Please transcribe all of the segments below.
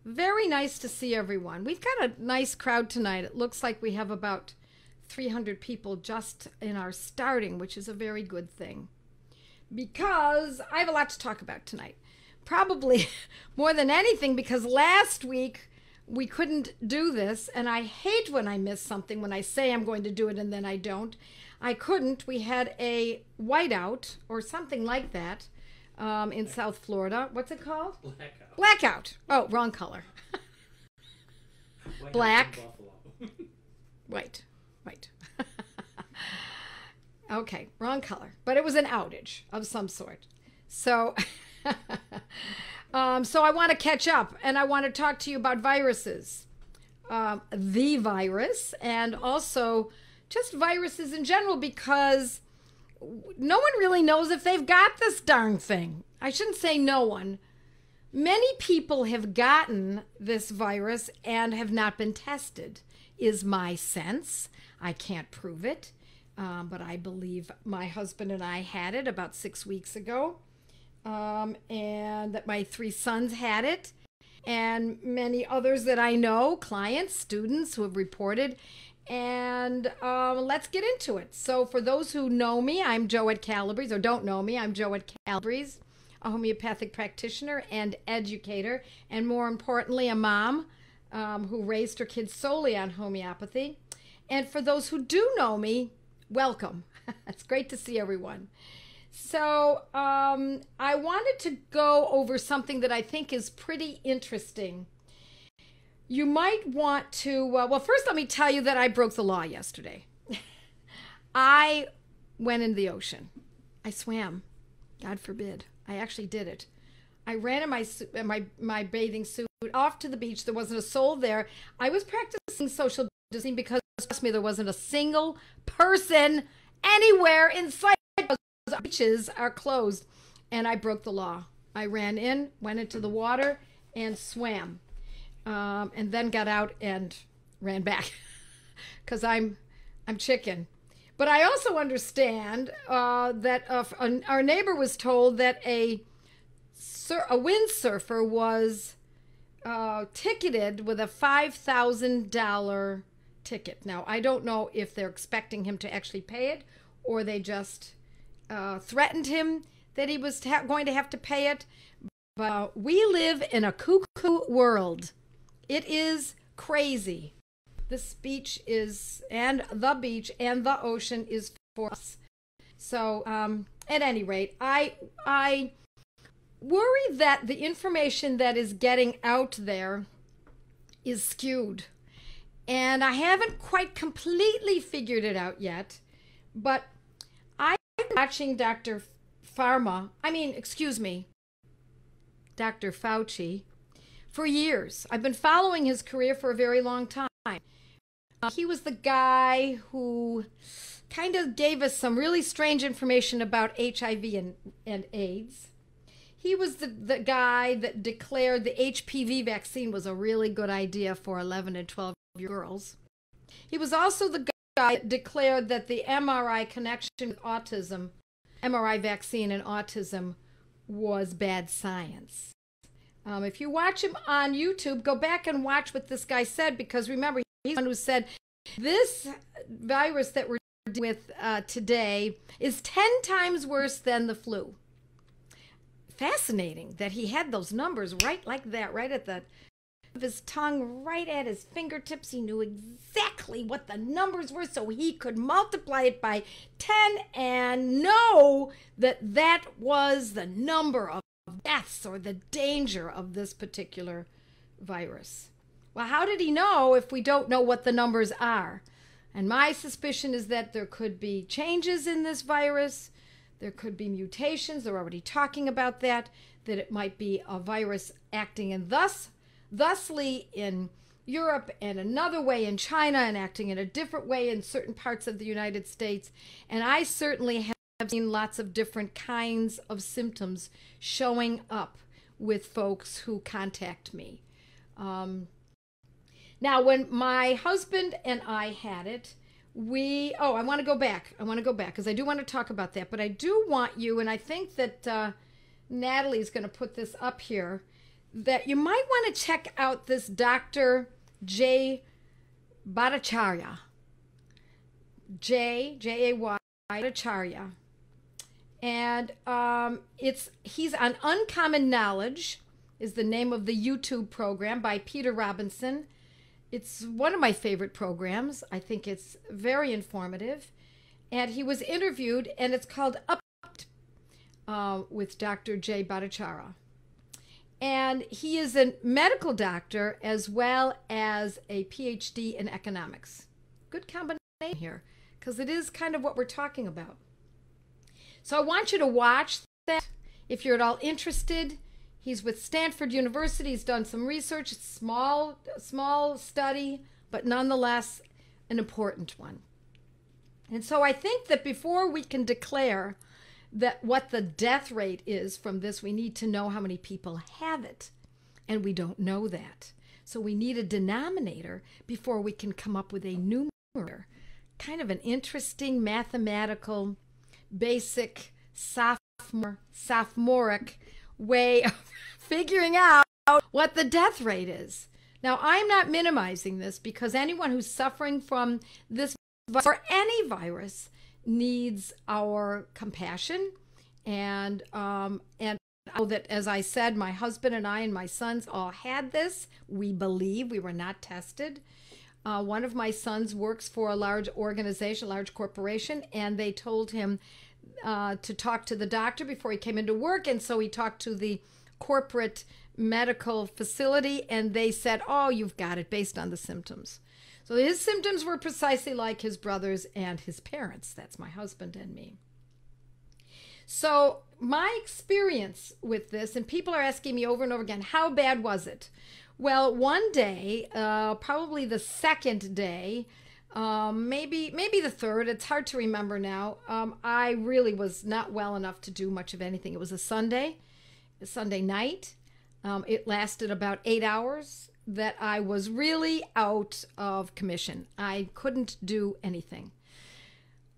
Very nice to see everyone. We've got a nice crowd tonight. It looks like we have about 300 people just in our starting, which is a very good thing, because I have a lot to talk about tonight. Probably more than anything because last week we couldn't do this, and I hate when I miss something, when I say I'm going to do it and then I don't. I couldn't. We had a whiteout or something like that in South Florida. What's it called? Blackout. Blackout. Oh, wrong color. Black. White. Okay, wrong color. But it was an outage of some sort. So, so I want to catch up, and I want to talk to you about viruses. The virus, and also just viruses in general, because no one really knows if they've got this darn thing. I shouldn't say no one. Many people have gotten this virus and have not been tested, is my sense. I can't prove it, but I believe my husband and I had it about 6 weeks ago, and that my 3 sons had it, and many others that I know, clients, students who have reported. And let's get into it. So for those who know me, I'm Joette Calabrese, or don't know me, I'm Joette Calabrese, a homeopathic practitioner and educator, and more importantly, a mom who raised her kids solely on homeopathy. And for those who do know me, welcome. It's great to see everyone. So I wanted to go over something that I think is pretty interesting. You might want to, well, first let me tell you that I broke the law yesterday. I went in the ocean. I swam. God forbid. I actually did it. I ran in my bathing suit off to the beach. There wasn't a soul there. I was practicing social distancing because, trust me, there wasn't a single person anywhere in sight. The beaches are closed. And I broke the law. I ran in, went into the water, and swam. And then got out and ran back because I'm chicken. But I also understand that our neighbor was told that a windsurfer was ticketed with a $5,000 ticket. Now, I don't know if they're expecting him to actually pay it, or they just threatened him that he was going to have to pay it. But we live in a cuckoo world. It is crazy. This beach is, and the ocean is for us. So, at any rate, I worry that the information that is getting out there is skewed. And I haven't quite completely figured it out yet, but I'm watching Dr. Fauci for years. I've been following his career for a very long time. He was the guy who kind of gave us some really strange information about HIV and AIDS. He was the guy that declared the HPV vaccine was a really good idea for 11 and 12-year girls. He was also the guy that declared that the MRI connection with autism, MRI vaccine and autism, was bad science. If you watch him on YouTube, go back and watch what this guy said, because remember, he's the one who said this virus that we're dealing with today is 10 times worse than the flu. Fascinating that he had those numbers right like that, right at the of his tongue, right at his fingertips. He knew exactly what the numbers were, so he could multiply it by 10 and know that that was the number of deaths or the danger of this particular virus. Well, how did he know if we don't know what the numbers are? And my suspicion is that there could be changes in this virus. There could be mutations. They're already talking about that it might be a virus acting in thusly in Europe and another way in China and acting in a different way in certain parts of the United States. And I certainly have seen lots of different kinds of symptoms showing up with folks who contact me. Now, when my husband and I had it, I want to go back because I do want to talk about that. But I do want you, and I think that Natalie's going to put this up here, that you might want to check out this Dr. J. Bhattacharya. J-A-Y, Bhattacharya. And he's on Uncommon Knowledge, is the name of the YouTube program by Peter Robinson. It's one of my favorite programs. I think it's very informative. And he was interviewed, and it's called Up with Dr. J. Bhattacharya. And he is a medical doctor as well as a PhD in economics. Good combination here, because it is kind of what we're talking about. So I want you to watch that if you're at all interested. He's with Stanford University. He's done some research. It's small study, but nonetheless an important one. And so I think that before we can declare that what the death rate is from this, we need to know how many people have it. And we don't know that. So we need a denominator before we can come up with a numerator. Kind of an interesting mathematical, basic, sophomoric way of figuring out what the death rate is. Now, I'm not minimizing this, because anyone who's suffering from this or any virus needs our compassion. And I know that, as I said, my husband and I and my sons all had this. We believe. We were not tested. One of my sons works for a large organization, a large corporation, and they told him to talk to the doctor before he came into work. And so he talked to the corporate medical facility, and they said, oh, you've got it, based on the symptoms. So his symptoms were precisely like his brother's and his parents. That's my husband and me. So my experience with this, and people are asking me over and over again, how bad was it? Well, one day, probably the second day, maybe the third, it's hard to remember now, I really was not well enough to do much of anything. It was a Sunday night. It lasted about 8 hours that I was really out of commission. I couldn't do anything.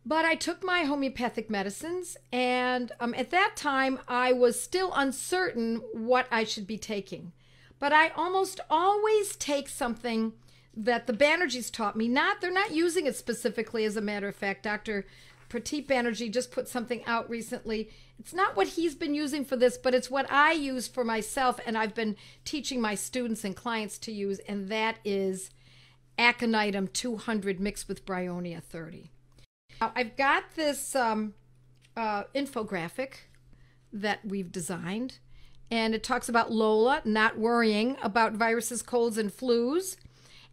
But I took my homeopathic medicines, and at that time, I was still uncertain what I should be taking. But I almost always take something that the Banerjees taught me. They're not using it specifically, as a matter of fact. Dr. Pradeep Banerjee just put something out recently. It's not what he's been using for this, but it's what I use for myself, and I've been teaching my students and clients to use, and that is Aconitum 200 mixed with Bryonia 30. Now, I've got this infographic that we've designed, and it talks about Lola not worrying about viruses, colds, and flus,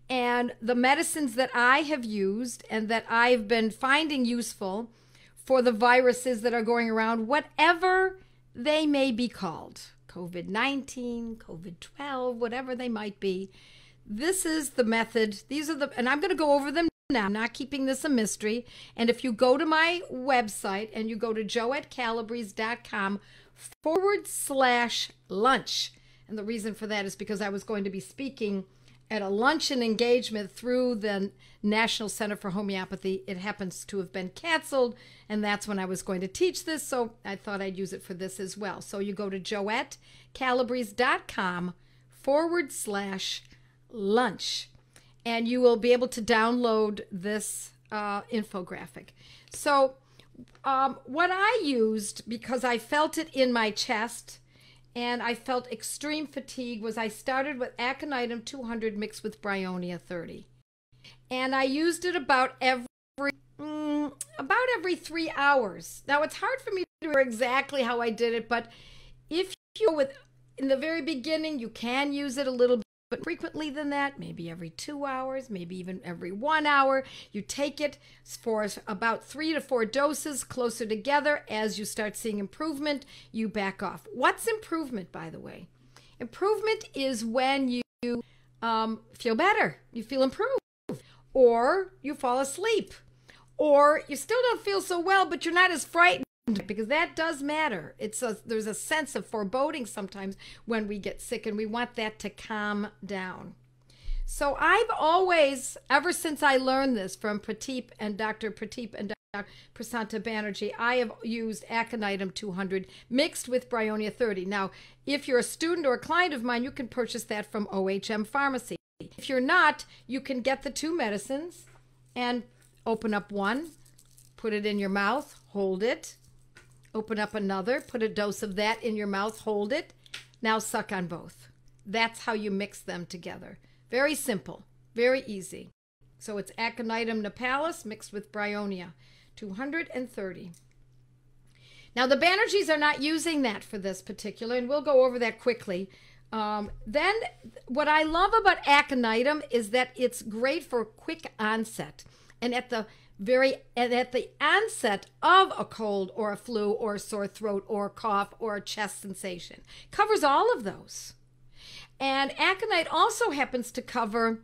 and the medicines that I have used and that I've been finding useful for the viruses that are going around, whatever they may be called, COVID-19, COVID-12, whatever they might be. This is the method. These are and I'm going to go over them now. I'm not keeping this a mystery. And if you go to my website and you go to joettecalabrese.com/lunch, and the reason for that is because I was going to be speaking at a luncheon engagement through the National Center for Homeopathy. It happens to have been canceled, and that's when I was going to teach this, so I thought I'd use it for this as well. So you go to joettecalabrese.com/lunch, and you will be able to download this infographic. So what I used, because I felt it in my chest, and I felt extreme fatigue, was I started with Aconitum 200 mixed with Bryonia 30. And I used it about every 3 hours. Now, it's hard for me to remember exactly how I did it, but if you go in the very beginning, you can use it a little bit frequently than that, maybe every 2 hours, maybe even every 1 hour. You take it for about 3 to 4 doses closer together. As you start seeing improvement, you back off. What's improvement, by the way? Improvement is when you feel better, you feel improved, or you fall asleep, or you still don't feel so well, but you're not as frightened, because that does matter. There's a sense of foreboding sometimes when we get sick, and we want that to calm down. So I've always, ever since I learned this from Pradeep and Dr. Prasanta Banerjee, I have used aconitum 200 mixed with Bryonia 30. Now, if you're a student or a client of mine, you can purchase that from OHM Pharmacy. If you're not, you can get the two medicines and open up one, put it in your mouth, hold it, open up another, put a dose of that in your mouth, hold it. Now suck on both. That's how you mix them together. Very simple, very easy. So it's aconitum napellus mixed with Bryonia, 230. Now the Banerjees are not using that for this particular, and we'll go over that quickly. Then what I love about aconitum is that it's great for quick onset. And at the onset of a cold or a flu or a sore throat or a cough or a chest sensation. Covers all of those. And aconite also happens to cover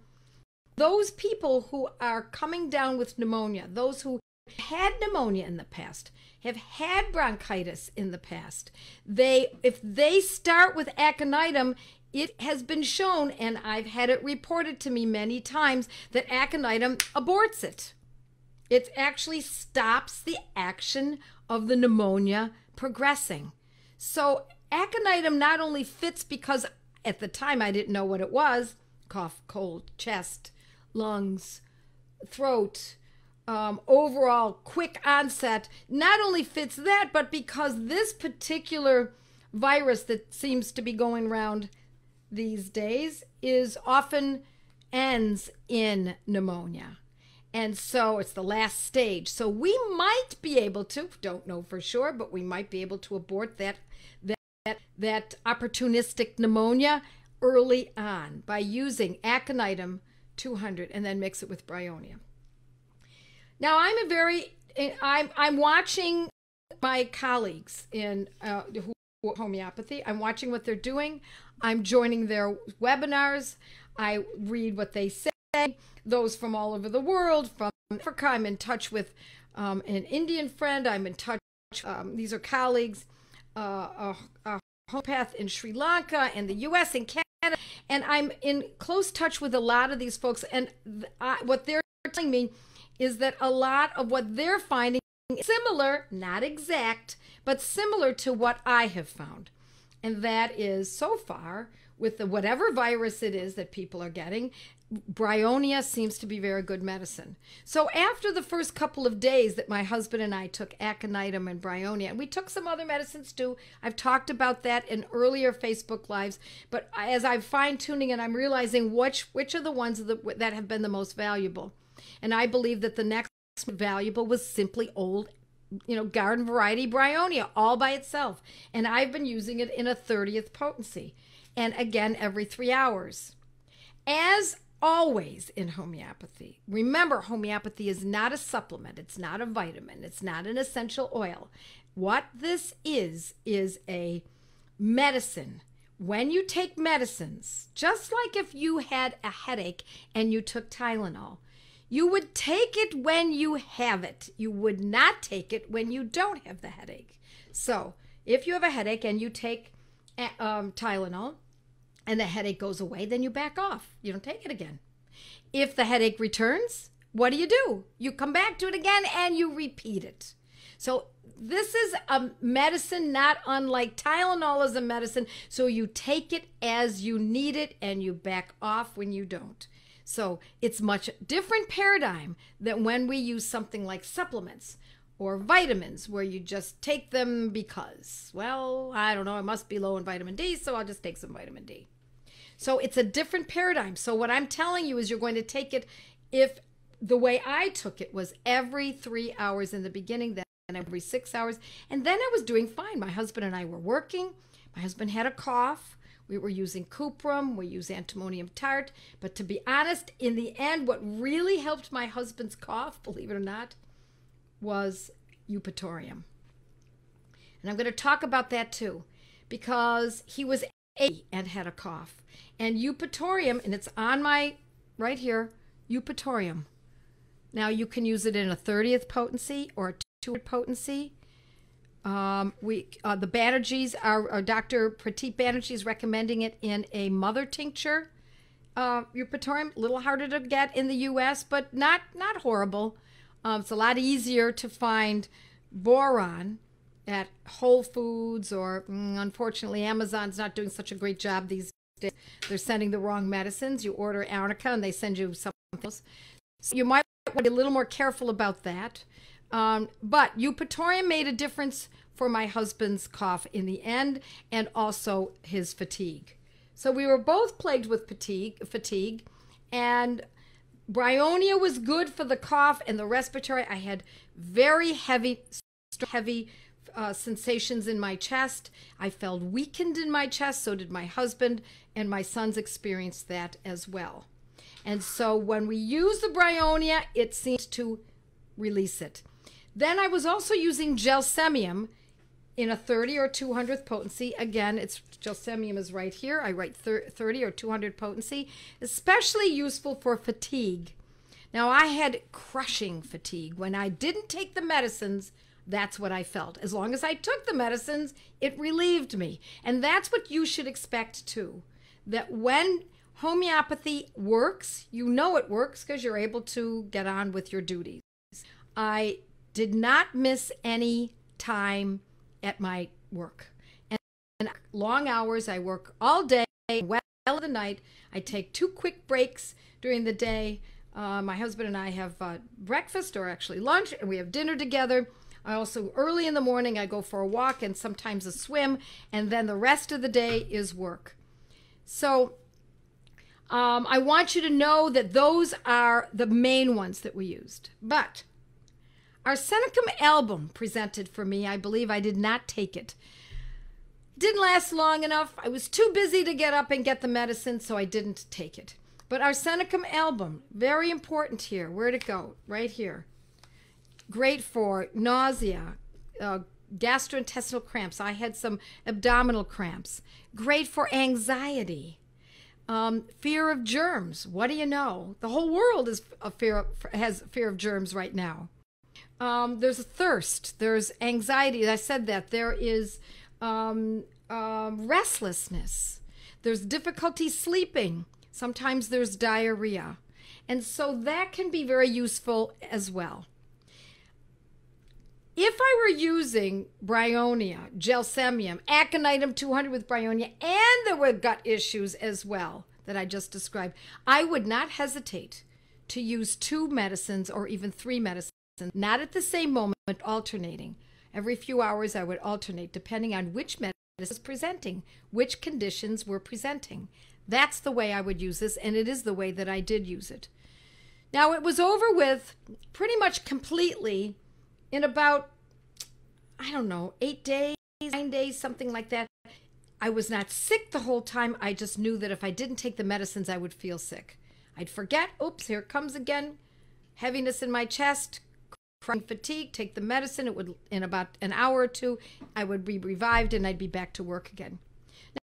those people who are coming down with pneumonia, those who had pneumonia in the past, have had bronchitis in the past. If they start with aconitum, it has been shown, and I've had it reported to me many times, that aconitum aborts it. It actually stops the action of the pneumonia progressing. So aconitum not only fits because at the time I didn't know what it was, cough, cold, chest, lungs, throat, overall quick onset, not only fits that, but because this particular virus that seems to be going around these days is often ends in pneumonia. And so it's the last stage. So we might be able to, don't know for sure, but we might be able to abort that opportunistic pneumonia early on by using aconitum 200 and then mix it with Bryonia. Now I'm watching my colleagues in who homeopathy. I'm watching what they're doing. I'm joining their webinars. I read what they say. Those from all over the world, from Africa. I'm in touch with an Indian friend. I'm in touch. These are colleagues, a homeopath in Sri Lanka and the U.S. and Canada, and I'm in close touch with a lot of these folks. And what they're telling me is that a lot of what they're finding is similar, not exact, but similar to what I have found. And that is, so far, with whatever virus it is that people are getting, Bryonia seems to be very good medicine. So after the first couple of days that my husband and I took aconitum and Bryonia, and we took some other medicines too. I've talked about that in earlier Facebook Lives, but as I'm fine-tuning and I'm realizing which are the ones that have been the most valuable. And I believe that the next valuable was simply old, garden variety Bryonia all by itself. And I've been using it in a 30th potency. And again, every 3 hours. As always in homeopathy, remember, homeopathy is not a supplement. It's not a vitamin. It's not an essential oil. What this is a medicine. When you take medicines, just like if you had a headache and you took Tylenol, you would take it when you have it. You would not take it when you don't have the headache. So if you have a headache and you take Tylenol and the headache goes away, then you back off. You don't take it again. If the headache returns, what do? You come back to it again and you repeat it. So this is a medicine not unlike Tylenol is a medicine. So you take it as you need it and you back off when you don't. So it's much different paradigm than when we use something like supplements or vitamins, where you just take them because, well, I don't know, I must be low in vitamin D, so I'll just take some vitamin D. So it's a different paradigm. So what I'm telling you is you're going to take it, if the way I took it was every 3 hours in the beginning, then every 6 hours, and then I was doing fine. My husband and I were working. My husband had a cough. We were using cuprum, we use antimonium tart, but to be honest, in the end, what really helped my husband's cough, believe it or not, was eupatorium. And I'm going to talk about that too, because he was 80 and had a cough. And eupatorium, and it's on my, right here, eupatorium. Now you can use it in a 30th potency or a 200 potency. The Banerjees are Dr. Pratik Banerjee is recommending it in a mother tincture. Eupatorium, a little harder to get in the U.S., but not horrible. It's a lot easier to find boron at Whole Foods, or unfortunately Amazon's not doing such a great job these days. They're sending the wrong medicines. You order arnica and they send you something else. So you might want to be a little more careful about that. But eupatorium made a difference for my husband's cough in the end, and also his fatigue. So we were both plagued with fatigue, and Bryonia was good for the cough and the respiratory. I had very heavy sensations in my chest. I felt weakened in my chest. So did my husband, and my sons experienced that as well. And so when we use the Bryonia, it seems to release it. Then I was also using gelsemium in a 30 or 200th potency. Again, gelsemium is right here. I write 30 or 200 potency, especially useful for fatigue. Now, I had crushing fatigue. When I didn't take the medicines, that's what I felt. As long as I took the medicines, it relieved me. And that's what you should expect too. That when homeopathy works, you know it works because you're able to get on with your duties. I did not miss any time at my work. And long hours, I work all day, well of the night. I take 2 quick breaks during the day. My husband and I have breakfast, or actually lunch, and we have dinner together. I also, early in the morning, I go for a walk and sometimes a swim, and then the rest of the day is work. So I want you to know that those are the main ones that we used. But arsenicum album presented for me. I believe I did not take it. Didn't last long enough. I was too busy to get up and get the medicine, so I didn't take it. But arsenicum album, very important here. Where'd it go? Right here. Great for nausea, gastrointestinal cramps. I had some abdominal cramps. Great for anxiety. Fear of germs. What do you know? The whole world has fear of germs right now. There's a thirst. There's anxiety. I said that. There is restlessness. There's difficulty sleeping. Sometimes there's diarrhea. And so that can be very useful as well. If I were using Bryonia, gelsemium, aconitum 200 with Bryonia, and there were gut issues as well that I just described, I would not hesitate to use 2 medicines or even 3 medicines, not at the same moment, alternating. Every few hours I would alternate depending on which medicine was presenting, which conditions were presenting. That's the way I would use this, and it is the way that I did use it. Now, it was over with pretty much completely in about, I don't know, 8 days, 9 days, something like that. I was not sick the whole time. I just knew that if I didn't take the medicines, I would feel sick. I'd forget, oops, here it comes again, heaviness in my chest, chronic fatigue, take the medicine. It would, in about an hour or 2, I would be revived and I'd be back to work again.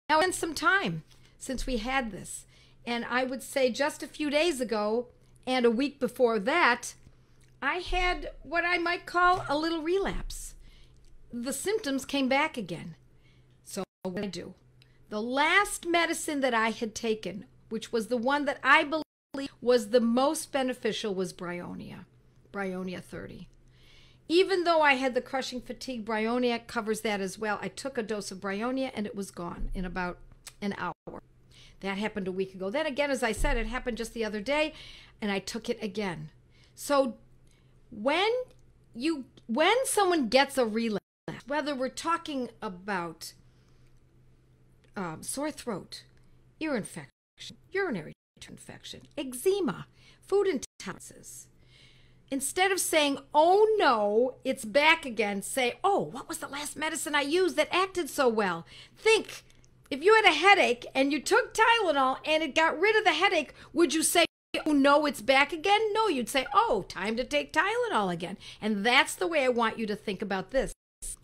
Now, it's been some time since we had this. And I would say just a few days ago and a week before that, I had what I might call a little relapse. The symptoms came back again. So what did I do? The last medicine that I had taken, which was the one that I believe was the most beneficial, was Bryonia 30. Even though I had the crushing fatigue, Bryonia covers that as well. I took a dose of Bryonia and it was gone in about an hour. That happened a week ago. Then again, as I said, it happened just the other day, and I took it again. So when someone gets a relapse, whether we're talking about sore throat, ear infection, urinary infection, eczema, food intolerances, instead of saying, oh no, it's back again, say, oh, what was the last medicine I used that acted so well? Think, if you had a headache and you took Tylenol and it got rid of the headache, would you say, oh no, it's back again? No, you'd say, oh, time to take Tylenol again. And that's the way I want you to think about this.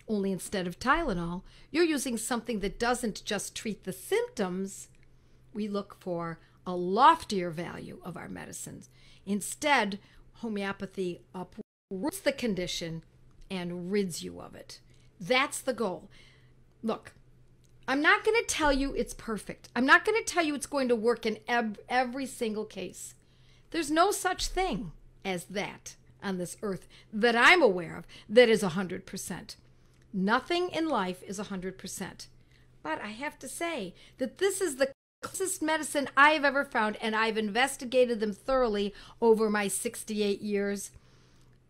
Only instead of Tylenol, you're using something that doesn't just treat the symptoms. We look for a loftier value of our medicines. Instead, homeopathy uproots the condition and rids you of it. That's the goal. Look, I'm not going to tell you it's perfect. I'm not going to tell you it's going to work in every single case. There's no such thing as that. on this earth that I'm aware of that is 100%. Nothing in life is 100%. But I have to say that this is the closest medicine I have ever found, and I've investigated them thoroughly over my 68 years,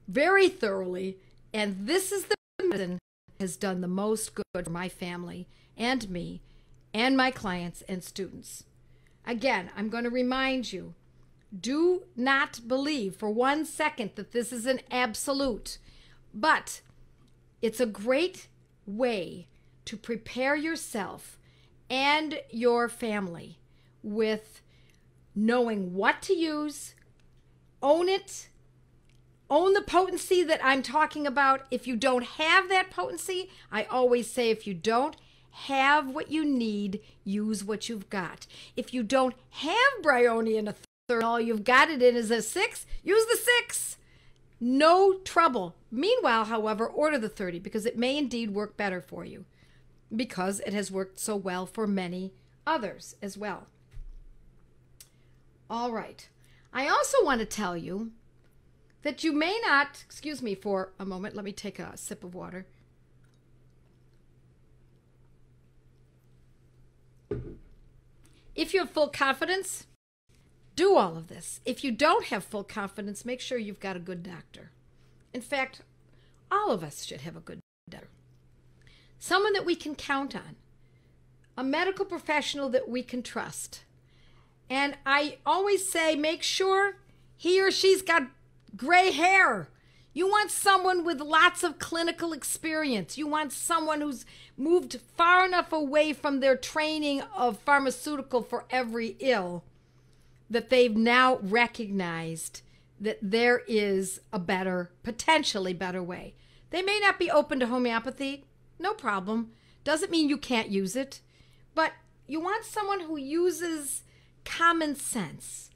very thoroughly, and this is the medicine that has done the most good for my family and me and my clients and students. Again, I'm going to remind you, do not believe for 1 second that this is an absolute, but it's a great way to prepare yourself and your family with knowing what to use, own it, own the potency that I'm talking about. If you don't have that potency, I always say if you don't have what you need, use what you've got. If you don't have Bryonia in a third, all you've got it in is a 6, use the 6. No trouble. Meanwhile, however, order the 30 because it may indeed work better for you because it has worked so well for many others as well. All right. I also want to tell you that you may not, excuse me for a moment, let me take a sip of water. If you have full confidence, do all of this. If you don't have full confidence, make sure you've got a good doctor. In fact, all of us should have a good doctor. Someone that we can count on. A medical professional that we can trust. And I always say, make sure he or she's got gray hair. You want someone with lots of clinical experience. You want someone who's moved far enough away from their training of pharmaceutical for every ill that they've now recognized that there is a better, potentially better way. They may not be open to homeopathy, no problem. Doesn't mean you can't use it. But you want someone who uses common sense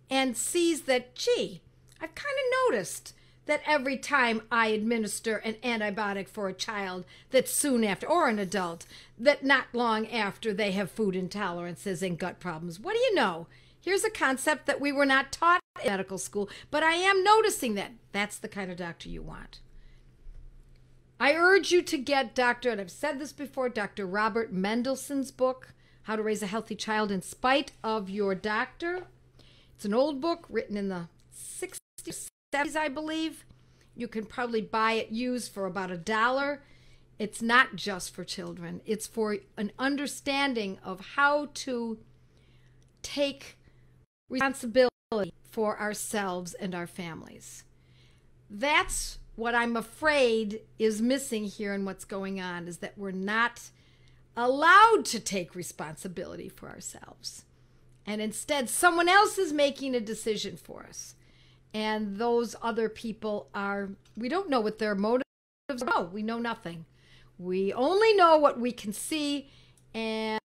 and sees that, gee, I've kind of noticed that every time I administer an antibiotic for a child that soon after, or an adult, that not long after they have food intolerances and gut problems. What do you know? Here's a concept that we were not taught in medical school, but I am noticing that. That's the kind of doctor you want. I urge you to get Dr., and I've said this before, Dr. Robert Mendelssohn's book, How to Raise a Healthy Child in Spite of Your Doctor. It's an old book written in the 60s, 70s, I believe. You can probably buy it used for about $1. It's not just for children. It's for an understanding of how to take responsibility for ourselves and our families. That's what I'm afraid is missing here and what's going on, is that we're not allowed to take responsibility for ourselves. And instead, someone else is making a decision for us. And those other people are, we don't know what their motives are. No, we know nothing. We only know what we can see. And,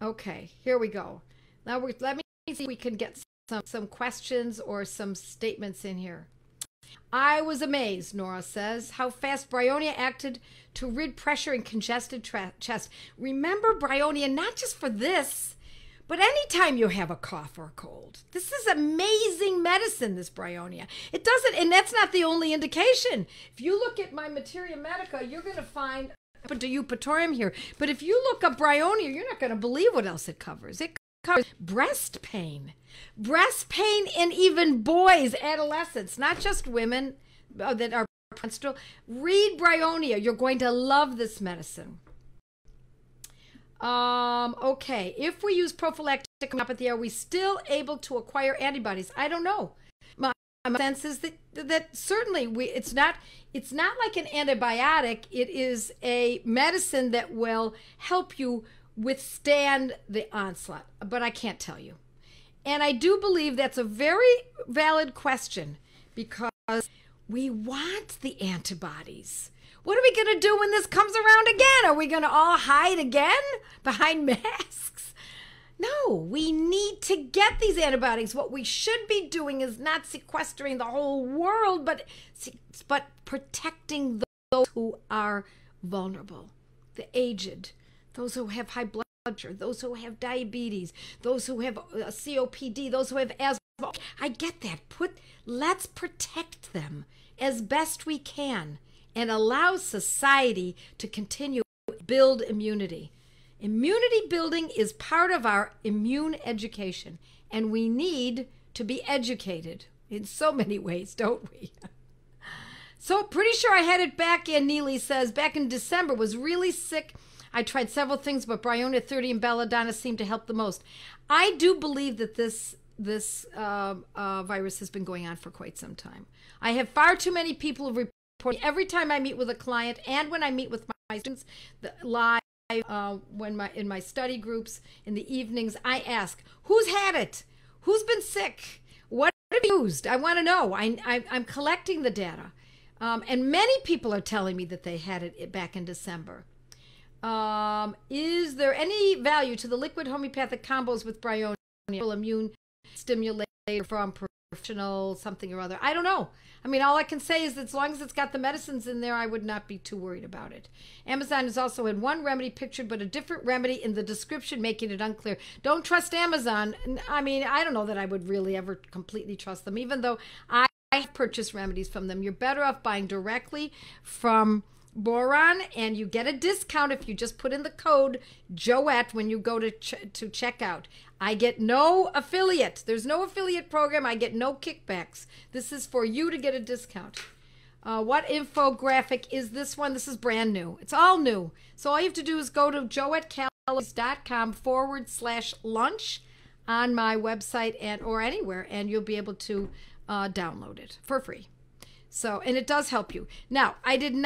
okay, here we go. Now, let me see if we can get some questions or some statements in here. I was amazed, Nora says, how fast Bryonia acted to rid pressure in congested chest. Remember Bryonia not just for this, but anytime you have a cough or a cold. This is amazing medicine, this Bryonia. It doesn't, and that's not the only indication. If you look at my Materia Medica, you're going to find Eupatorium here. But if you look up Bryonia, you're not going to believe what else it covers. It covers breast pain in even boys, adolescents, not just women that are menstrual. Read Bryonia. You're going to love this medicine. Okay, if we use prophylactic homeopathy, are we still able to acquire antibodies? I don't know. My sense is that certainly it's not like an antibiotic. It is a medicine that will help you withstand the onslaught, but I can't tell you. And I do believe that's a very valid question because we want the antibodies. What are we going to do when this comes around again? Are we going to all hide again behind masks? No, we need to get these antibiotics. What we should be doing is not sequestering the whole world, but protecting those who are vulnerable, the aged, those who have high blood pressure, those who have diabetes, those who have COPD, those who have asthma. I get that. Let's protect them as best we can and allow society to continue to build immunity. Immunity building is part of our immune education, and we need to be educated in so many ways, don't we? So pretty sure I had it back in, Neely says, back in December, was really sick. I tried several things, but Bryona 30 and belladonna seemed to help the most. I do believe that this virus has been going on for quite some time. I have far too many people who report every time I meet with a client and when I meet with my students live, in my study groups in the evenings, I ask, who's had it? Who's been sick? What have you used? I want to know. I'm collecting the data. And many people are telling me that they had it back in December. Is there any value to the liquid homeopathic combos with Bryona, immune stimulator from professional something or other? I don't know. I mean, all I can say is that as long as it's got the medicines in there, I would not be too worried about it. Amazon is also in one remedy pictured, but a different remedy in the description, making it unclear. Don't trust Amazon. I mean, I don't know that I would really ever completely trust them, even though I purchase remedies from them. You're better off buying directly from Boron, and you get a discount if you just put in the code Joette when you go to check out. I get no affiliate. There's no affiliate program. I get no kickbacks. This is for you to get a discount. What infographic is this one? This is brand new. It's all new. So all you have to do is go to joettecalabrese.com/lunch on my website or anywhere, and you'll be able to download it for free. So, and it does help you. Now, I gave you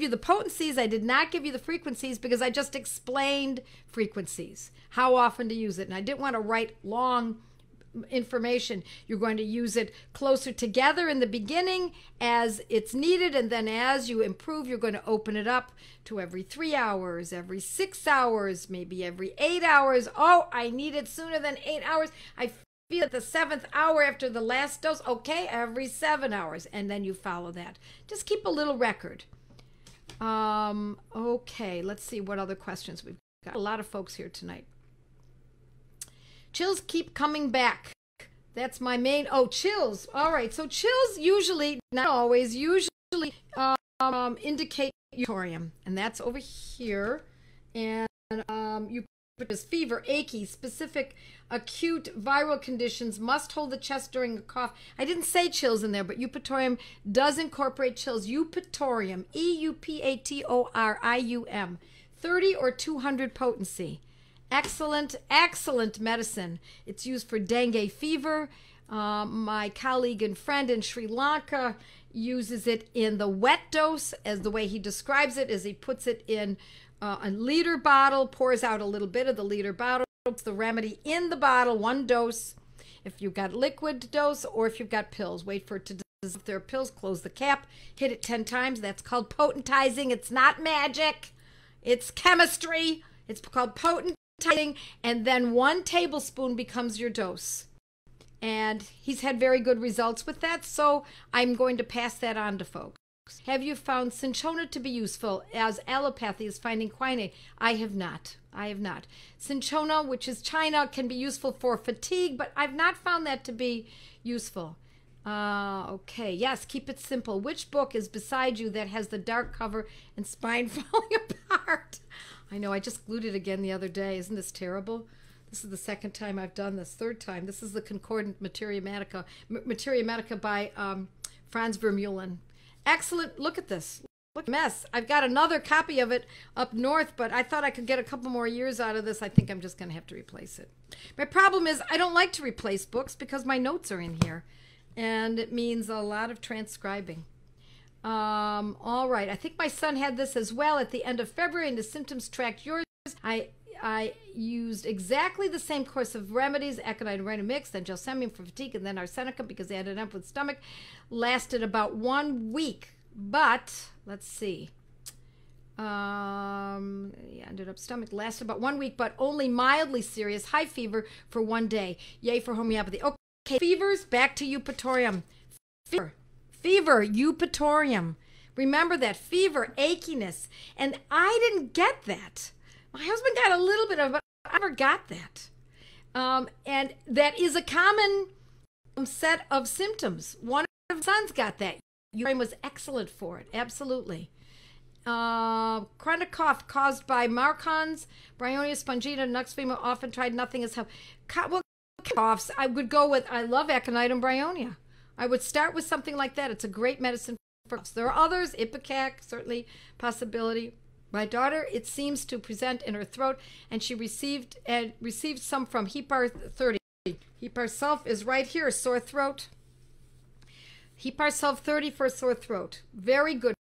the potencies. I did not give you the frequencies because I just explained frequencies, how often to use it. And I didn't want to write long information. You're going to use it closer together in the beginning as it's needed. And then as you improve, you're going to open it up to every 3 hours, every 6 hours, maybe every 8 hours. Oh, I need it sooner than 8 hours. I feel at the 7th hour after the last dose. Okay, every 7 hours. And then you follow that. Just keep a little record. Okay, let's see what other questions we've got. A lot of folks here tonight. Chills keep coming back. That's my main. Oh, chills. All right. So chills usually, not always, usually indicate euphorium. And that's over here. And Because fever, achy, specific acute viral conditions must hold the chest during a cough. I didn't say chills in there, but eupatorium does incorporate chills. Eupatorium, EUPATORIUM, 30 or 200 potency. Excellent, excellent medicine. It's used for dengue fever. My colleague and friend in Sri Lanka uses it in the wet dose, as the way he describes it is he puts it in a liter bottle, pours out a little bit of the liter bottle, puts the remedy in the bottle, 1 dose. If you've got liquid dose or if you've got pills, wait for it to dissolve. If there are pills, close the cap, hit it 10 times. That's called potentizing. It's not magic. It's chemistry. It's called potentizing. And then 1 tablespoon becomes your dose. And he's had very good results with that, so I'm going to pass that on to folks. Have you found cinchona to be useful as allopathy is finding quinine? I have not. Cinchona, which is China, can be useful for fatigue, but I've not found that to be useful. Okay, yes, keep it simple. Which book is beside you that has the dark cover and spine falling apart? I know, I just glued it again the other day. Isn't this terrible? This is the 2nd time I've done this, 3rd time. This is the Concordant Materia Medica by Franz Vermeulen. Excellent. Look at this. Look at the mess. I've got another copy of it up north, but I thought I could get a couple more years out of this. I think I'm just going to have to replace it. My problem is I don't like to replace books because my notes are in here, and it means a lot of transcribing. All right. I think my son had this as well at the end of February, and the symptoms tracked yours. I used exactly the same course of remedies, aconite and Rhinomix, then gelsemium for fatigue, and then arsenicum because they ended up with stomach. Lasted about 1 week, but let's see. Ended up stomach. Lasted about 1 week, but only mildly serious, high fever for 1 day. Yay for homeopathy. Okay, fevers, back to eupatorium. Fever, eupatorium. Remember that, fever, achiness. And I didn't get that. My husband got a little bit of it. I never got that. And that is a common set of symptoms. One of my sons got that. Your brain was excellent for it. Absolutely. Chronic cough caused by Marcons, Bryonia spongina, Nux femur, often tried, nothing has helped. Well, coughs, I would go with, I love Aconitum bryonia. I would start with something like that. It's a great medicine for coughs. There are others, Ipecac, certainly possibility. My daughter, it seems to present in her throat, and she received some from Hepar 30. Hepar Sulf is right here, sore throat. Hepar Sulf 30 for sore throat. Very good.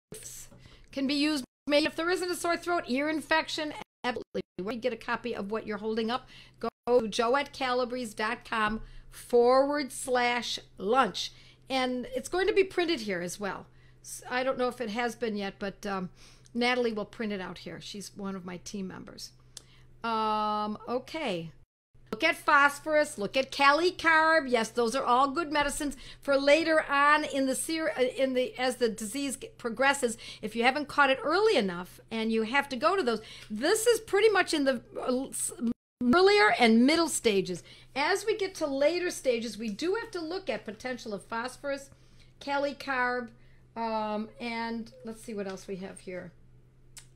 Can be used maybe if there isn't a sore throat, ear infection. Absolutely. Where you get a copy of what you're holding up, go to joettecalabrese.com/lunch. And it's going to be printed here as well. I don't know if it has been yet, but Natalie will print it out here. She's one of my team members. Okay. Look at phosphorus. Look at Cali Carb. Yes, those are all good medicines for later on in the as the disease progresses. If you haven't caught it early enough and you have to go to those, this is pretty much in the earlier and middle stages. As we get to later stages, we do have to look at potential of phosphorus, Cali Carb, and let's see what else we have here.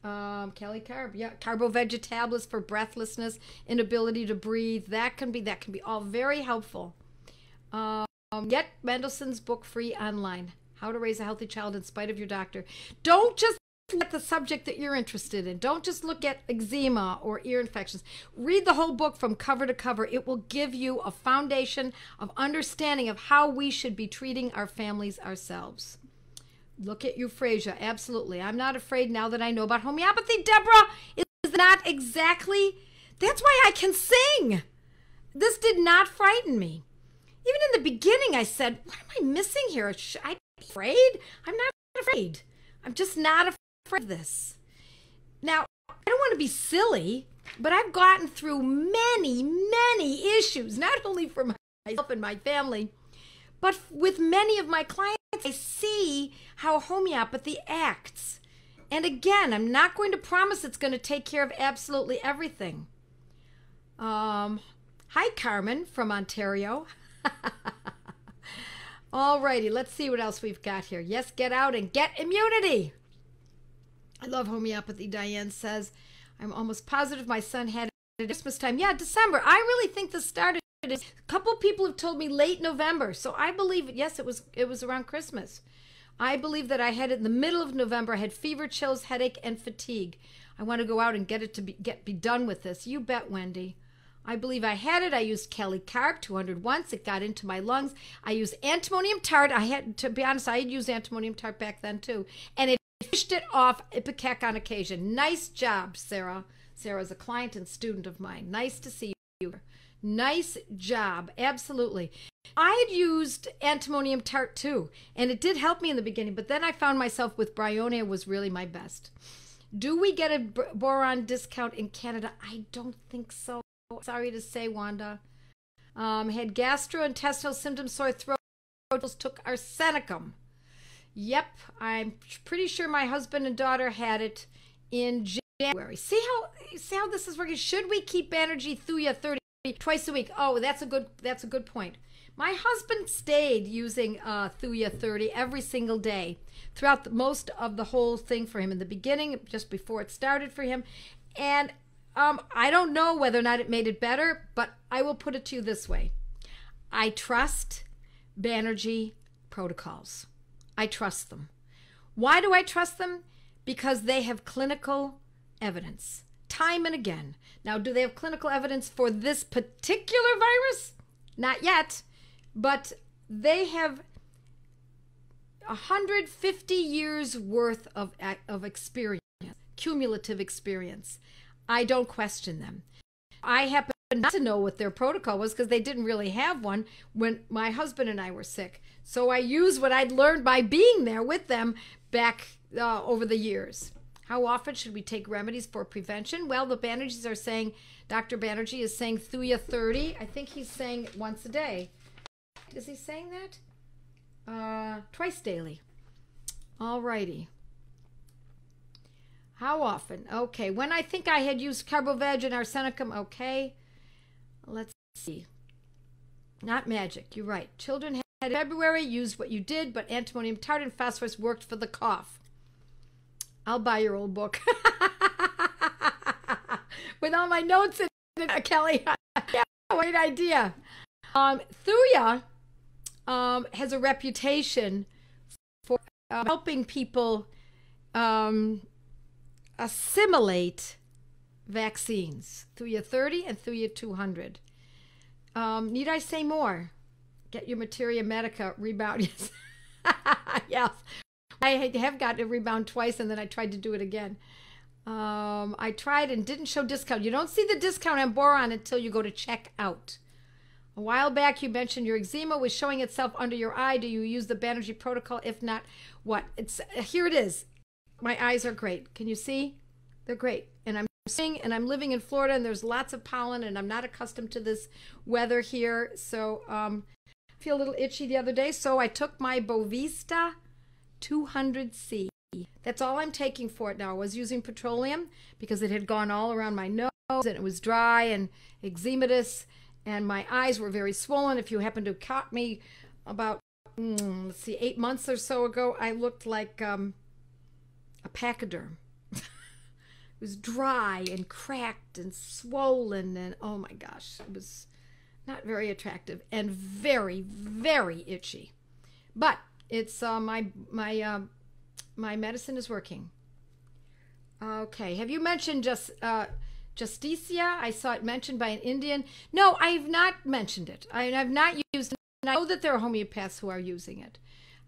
Cali Carb, yeah, carbovegetables for breathlessness, inability to breathe. That can be all very helpful. Get Mendelssohn's book free online. How to Raise a Healthy Child in Spite of Your Doctor. Don't just look at the subject that you're interested in. Don't just look at eczema or ear infections. Read the whole book from cover to cover. It will give you a foundation of understanding of how we should be treating our families ourselves. Look at euphrasia. Absolutely. I'm not afraid now that I know about homeopathy. Deborah is not exactly. That's why I can sing. This did not frighten me. Even in the beginning, I said, what am I missing here? Should I be afraid? I'm not afraid. I'm just not afraid of this. Now, I don't want to be silly, but I've gotten through many, many issues, not only for myself and my family, but with many of my clients. I see how homeopathy acts. And again, I'm not going to promise it's going to take care of absolutely everything. Hi, Carmen from Ontario. All righty, let's see what else we've got here. Yes, get out and get immunity. I love homeopathy, Diane says. I'm almost positive my son had it at Christmas time. Yeah, December. I really think this started. A couple people have told me late November, so I believe, yes, it was around Christmas. I believe that I had it in the middle of November. I had fever, chills, headache, and fatigue. I want to go out and get it to be done with this. You bet, Wendy. I believe I had it. I used Cali Carb 200 once. It got into my lungs. I used antimonium tart. I had, to be honest, I had used antimonium tart back then too, and it fished it off Ipecac on occasion. Nice job, Sarah. Sarah's a client and student of mine. Nice to see you. Nice job. Absolutely. I had used antimonium tart too, and it did help me in the beginning, but then I found myself with Bryonia was really my best. Do we get a boron discount in Canada? I don't think so. Sorry to say, Wanda. Had gastrointestinal symptoms, sore throat, took arsenicum. Yep, I'm pretty sure my husband and daughter had it in January. See how this is working? Should we keep Banerjee Thuya 30 twice a week? Oh, that's a good point. My husband stayed using Thuya 30 every single day throughout most of the whole thing for him in the beginning, just before it started for him. And I don't know whether or not it made it better, but I will put it to you this way. I trust Banerjee protocols. I trust them. Why do I trust them? Because they have clinical evidence, time and again. Now, do they have clinical evidence for this particular virus? Not yet, but they have 150 years worth of experience, cumulative experience. I don't question them. I happen not to know what their protocol was because they didn't really have one when my husband and I were sick. So I used what I'd learned by being there with them back over the years. How often should we take remedies for prevention? Well, the Banerjees are saying, Dr. Banerjee is saying Thuya 30. I think he's saying once a day. Is he saying that? Twice daily. All righty. How often? Okay. When I think I had used Carboveg and arsenicum, okay. Let's see. Not magic. You're right. Children had it in February, used what you did, but antimonium tart and phosphorus worked for the cough. I'll buy your old book. With all my notes in it, Kelly. Yeah, great idea. Thuya has a reputation for helping people assimilate vaccines. Thuya 30 and Thuya 200. Need I say more? Get your materia medica rebound. Yes. Yes. I have gotten a rebound twice, and then I tried to do it again. I tried and didn't show discount. You don't see the discount on boron until you go to check out. A while back, you mentioned your eczema was showing itself under your eye. Do you use the Banerjee protocol? If not, what? Here it is. My eyes are great. Can you see? They're great. And I'm living in Florida, and there's lots of pollen, and I'm not accustomed to this weather here. So I feel a little itchy the other day. So I took my Bovista 200C. That's all I'm taking for it now. I was using petroleum because it had gone all around my nose, and it was dry and eczematous, and my eyes were very swollen. If you happen to have caught me about, 8 months or so ago, I looked like a pachyderm. It was dry and cracked and swollen, and oh my gosh, it was not very attractive and very, very itchy. But it's my medicine is working. Okay, have you mentioned Justicia? I saw it mentioned by an Indian. No, I have not mentioned it. I've not used it. I know that there are homeopaths who are using it.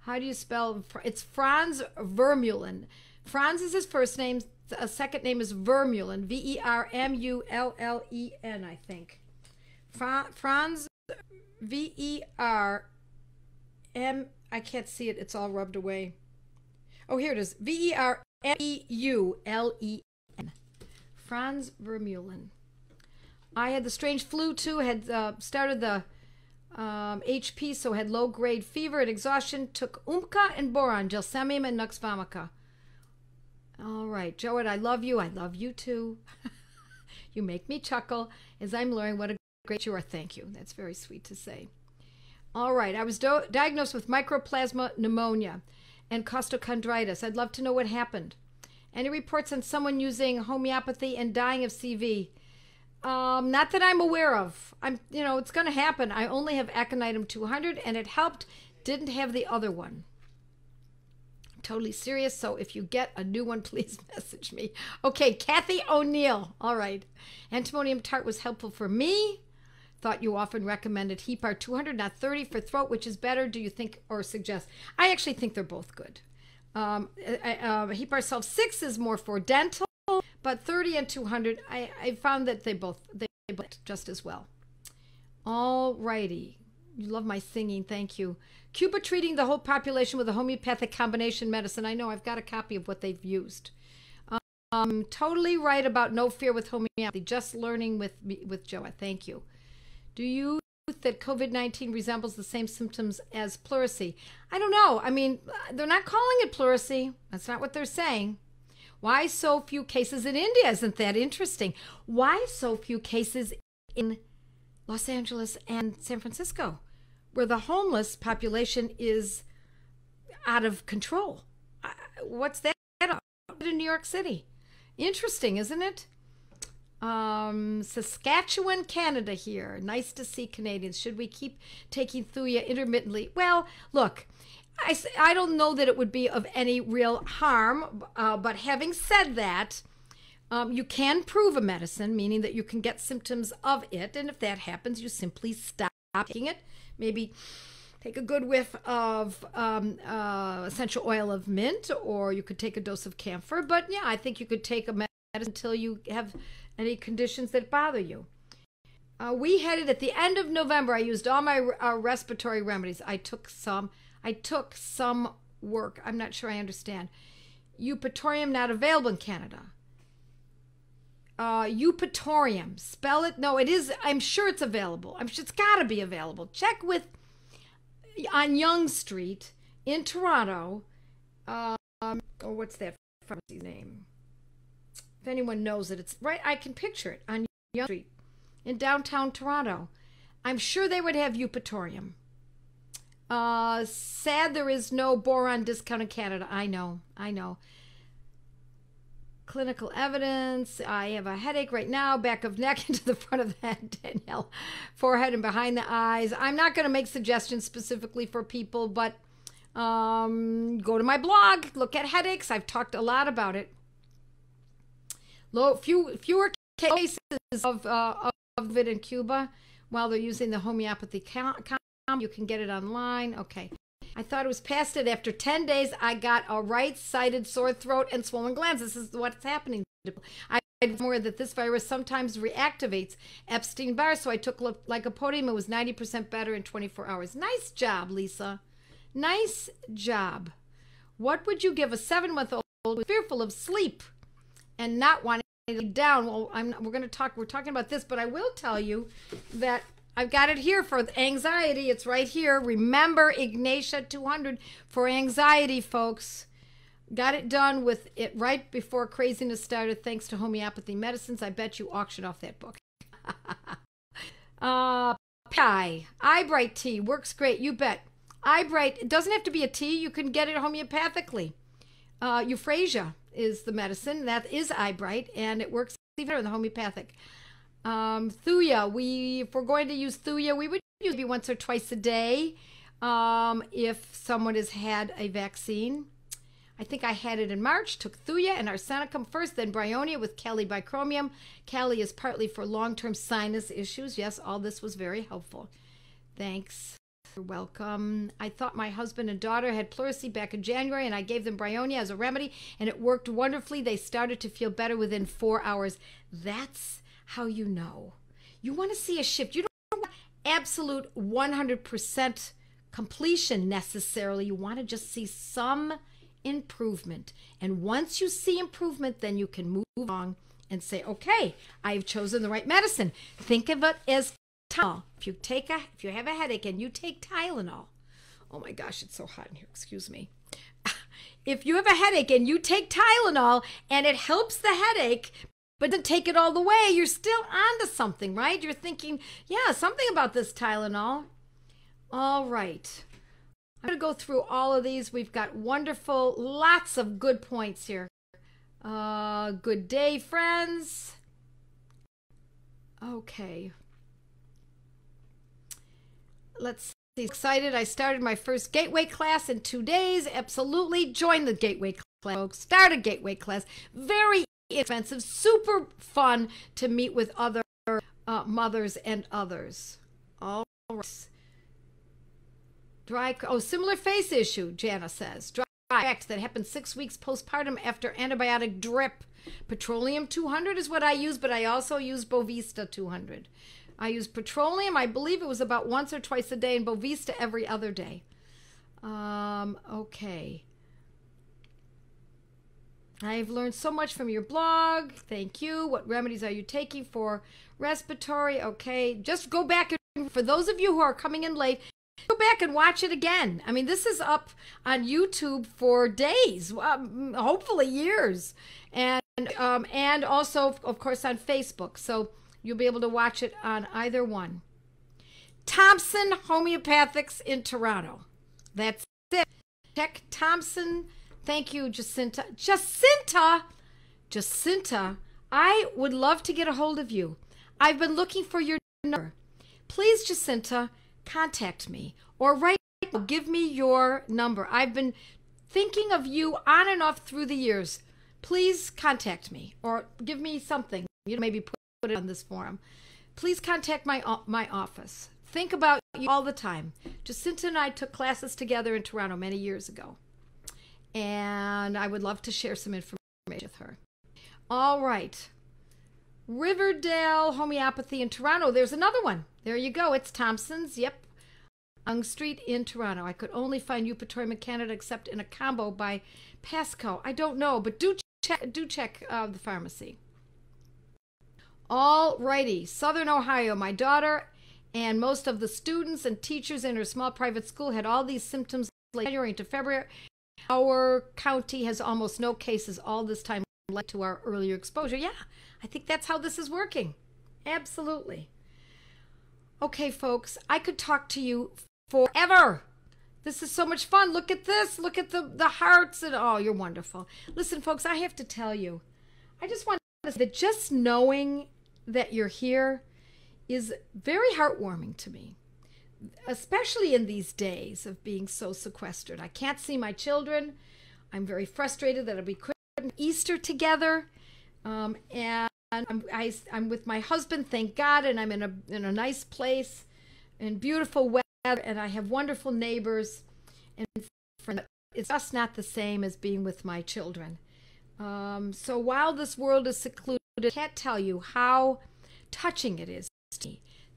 How do you spell? It's Franz Vermeulen. Franz is his first name. A second name is Vermeulen. Vermullen, I think. Franz Verm. I can't see it. It's all rubbed away. Oh, here it is. Vermeulen. Franz Vermeulen. I had the strange flu too. Had started the HP, so had low-grade fever and exhaustion. Took Umka and boron, gelsemium and Nux vomica. All right, Joette, I love you. I love you too. You make me chuckle as I'm learning what a great you are. Thank you. That's very sweet to say. All right, I was diagnosed with mycoplasma pneumonia and costochondritis. I'd love to know what happened. Any reports on someone using homeopathy and dying of CV? Not that I'm aware of. It's going to happen. I only have aconitum 200, and it helped. Didn't have the other one. Totally serious. So if you get a new one, please message me. Okay, Kathy O'Neill. All right. Antimonium tart was helpful for me. Thought you often recommended Hepar 200, not 30 for throat, which is better. Do you think or suggest? I actually think they're both good. Hepar Self 6 is more for dental, but 30 and 200, I found that they both just as well. All righty. You love my singing. Thank you. Cuba treating the whole population with a homeopathic combination medicine. I know. I've got a copy of what they've used. Totally right about no fear with homeopathy. Just learning with Joette. Thank you. Do you think that COVID-19 resembles the same symptoms as pleurisy? I don't know. I mean, they're not calling it pleurisy. That's not what they're saying. Why so few cases in India? Isn't that interesting? Why so few cases in Los Angeles and San Francisco, where the homeless population is out of control? What's that about in New York City? Interesting, isn't it? Saskatchewan, Canada here. Nice to see Canadians. Should we keep taking Thuya intermittently? Well, look, I don't know that it would be of any real harm, but having said that, you can prove a medicine, meaning that you can get symptoms of it, and if that happens, you simply stop taking it. Maybe take a good whiff of essential oil of mint, or you could take a dose of camphor, but yeah, I think you could take a medicine until you have any conditions that bother you. We had it at the end of November. I used all my respiratory remedies. I took some work. I'm not sure I understand. Eupatorium not available in Canada. Eupatorium. Spell it. No, it is. I'm sure it's available. I'm sure it's got to be available. Check on Yonge Street in Toronto. What's that pharmacy's name? If anyone knows it, it's right. I can picture it on Yonge Street in downtown Toronto. I'm sure they would have eupatorium. Sad there is no boron discount in Canada. I know. Clinical evidence. I have a headache right now, back of neck into the front of the head, Danielle, forehead and behind the eyes. I'm not going to make suggestions specifically for people, but go to my blog, look at headaches. I've talked a lot about it. Fewer cases of it in Cuba while they're using the homeopathy you can get it online. Okay. I thought it was past it. After 10 days, I got a right-sided sore throat and swollen glands. This is what's happening. I'm aware that this virus sometimes reactivates Epstein-Barr, so I took lycopodium. It was 90% better in 24 hours. Nice job, Lisa. Nice job. What would you give a 7-month-old who's fearful of sleep and not wanting to lay down? Well, we're talking about this, but I will tell you that I've got it here for anxiety. It's right here. Remember Ignatia 200 for anxiety, folks. Got it done with it right before craziness started, thanks to homeopathy medicines. I bet you auction off that book. Eyebright tea works great. You bet. Eyebright, it doesn't have to be a tea. You can get it homeopathically. Euphrasia is the medicine. That is Eyebright, and it works even better than homeopathic. Thuya, if we're going to use Thuya, we would use it once or twice a day if someone has had a vaccine. I think I had it in March, took Thuya and arsenicum first, then bryonia with Kali bicromium. Kali is partly for long-term sinus issues. Yes, all this was very helpful. Thanks. You're welcome. I thought my husband and daughter had pleurisy back in January, and I gave them bryonia as a remedy, and it worked wonderfully. They started to feel better within 4 hours. That's how you know. You want to see a shift. You don't want absolute 100% completion necessarily. You want to just see some improvement. And once you see improvement, then you can move along and say, okay, I've chosen the right medicine. Think of it as Tylenol. If you have a headache and you take Tylenol, oh my gosh, it's so hot in here, excuse me. If you have a headache and you take Tylenol and it helps the headache, but then take it all the way, you're still onto something, right? You're thinking, yeah, something about this Tylenol. All right. I'm going to go through all of these. We've got wonderful, lots of good points here. Good day, friends. Okay. Let's see. Excited. I started my first Gateway class in 2 days. Absolutely. Join the Gateway class, folks. Start a Gateway class. Very expensive, super fun to meet with other mothers and others. All right. Similar face issue, Jana says. Dry effect that happened 6 weeks postpartum after antibiotic drip. Petroleum 200 is what I use, but I also use Bovista 200. I use petroleum, I believe it was about once or twice a day, and Bovista every other day. Okay. I've learned so much from your blog. Thank you. What remedies are you taking for respiratory? Okay. Just go back. And for those of you who are coming in late, go back and watch it again. I mean, this is up on YouTube for days, hopefully years. And also, of course, on Facebook. So you'll be able to watch it on either one. Thompson Homeopathics in Toronto. That's it. Check Thompson. Thank you, Jacinta. Jacinta, I would love to get a hold of you. I've been looking for your number. Please, Jacinta, contact me or give me your number. I've been thinking of you on and off through the years. Please contact me or give me something. Maybe put it on this forum. Please contact my office. Think about you all the time. Jacinta and I took classes together in Toronto many years ago. And I would love to share some information with her. All right. Riverdale Homeopathy in Toronto. There's another one. There you go. It's Thompson's. Yep. Young Street in Toronto. I could only find eupatorium in Canada except in a combo by Pasco. I don't know, but do check the pharmacy. All righty. Southern Ohio. My daughter and most of the students and teachers in her small private school had all these symptoms late January into February. Our county has almost no cases all this time led to our earlier exposure. Yeah, I think that's how this is working. Absolutely. Okay, folks, I could talk to you forever. This is so much fun. Look at this. Look at the hearts. And oh, you're wonderful. Listen, folks, I have to tell you, I just want to say that just knowing that you're here is very heartwarming to me, especially in these days of being so sequestered. I can't see my children. I'm very frustrated that we couldn't Easter together. And I'm with my husband, thank God, and I'm in a nice place and beautiful weather, and I have wonderful neighbors and friends. It's just not the same as being with my children. So while this world is secluded, I can't tell you how touching it is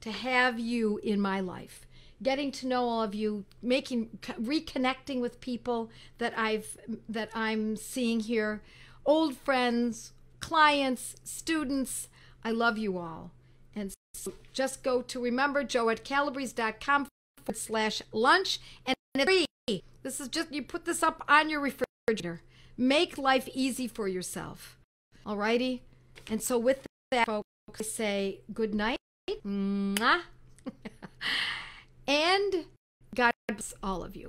to have you in my life, getting to know all of you, reconnecting with people that I'm seeing here, old friends, clients, students. I love you all. And so just go to, remember, joettecalabrese.com/lunch, and it's free. This is just, you put this up on your refrigerator. Make life easy for yourself. Alrighty? And so with that, folks, I say good night. Mwah. And God bless all of you.